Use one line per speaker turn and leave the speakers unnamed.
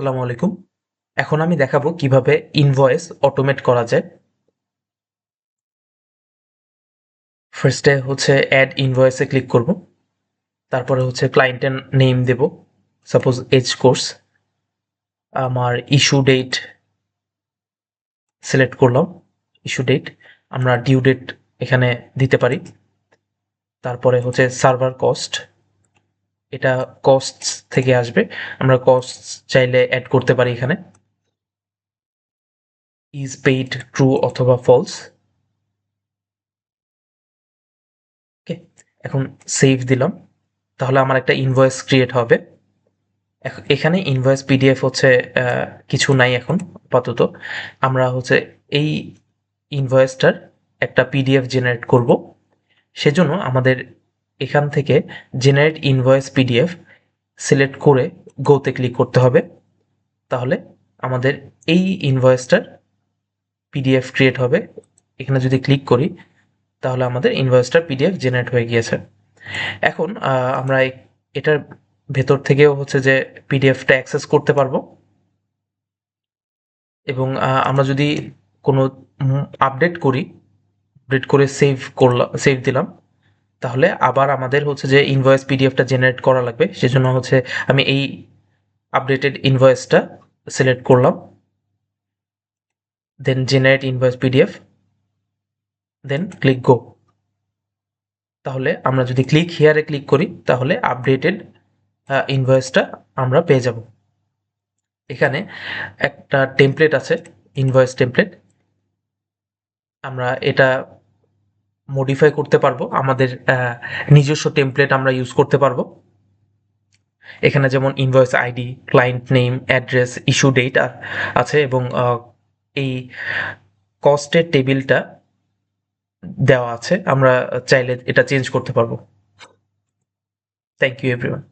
আসসালামু আলাইকুম। এখন আমি দেখাবো কিভাবে ইনভয়েস অটোমেট করা যায়। ফার্স্টে হচ্ছে অ্যাড ইনভয়েসে ক্লিক করব। তারপরে হচ্ছে ক্লায়েন্টের নেম দেব, সাপোজ এজ কোর্স। আমার ইস্যু ডেট সিলেক্ট করলাম, ইস্যু ডেট। আমরা ডিউ ডেট এখানে দিতে পারি। তারপরে হচ্ছে সার্ভার কস্ট, এটা কস্ট থেকে আসবে। আমরা কস্ট চাইলে অ্যাড করতে পারি এখানে। ইজ পেইড ট্রু অথবা ফলস। ওকে, এখন সেভ দিলাম। তাহলে আমার একটা ইনভয়েস ক্রিয়েট হবে। এখানে ইনভয়েস পিডিএফ হচ্ছে কিছু নাই এখন আপাতত। আমরা হচ্ছে এই ইনভয়েসটার একটা পিডিএফ জেনারেট করব। সেজন্য আমাদের এখান থেকে জেনারেট ইনভয়েস পিডিএফ সিলেক্ট করে গোতে ক্লিক করতে হবে। তাহলে আমাদের এই ইনভয়েসটার পিডিএফ ক্রিয়েট হবে। এখানে যদি ক্লিক করি তাহলে আমাদের ইনভয়েসটার পিডিএফ জেনারেট হয়ে গিয়েছে। এখন আমরা এটার ভেতর থেকেও হচ্ছে যে পিডিএফটা অ্যাক্সেস করতে পারবো। এবং আমরা যদি কোনো আপডেট করি, আপডেট করে সেভ দিলাম, তাহলে আবার আমাদের হচ্ছে যে ইনভয়েস পিডিএফটা জেনারেট করা লাগবে। সেজন্য হচ্ছে আমি এই আপডেটেড ইনভয়েসটা সিলেক্ট করলাম, দেন জেনারেট ইনভয়েস পিডিএফ, দেন ক্লিক গো। তাহলে আমরা যদি ক্লিক হিয়ারে ক্লিক করি তাহলে আপডেটেড ইনভয়েসটা আমরা পেয়ে যাব। এখানে একটা টেমপ্লেট আছে, ইনভয়েস টেমপ্লেট। আমরা এটা মডিফাই করতে পারবো, আমাদের নিজস্ব টেমপ্লেট আমরা ইউজ করতে পারবো। এখানে যেমন invoice ID, client name, address, issue date আছে, এবং এই কস্টের টেবিলটা দেওয়া আছে। আমরা চাইলে এটা চেঞ্জ করতে পারবো। Thank you everyone.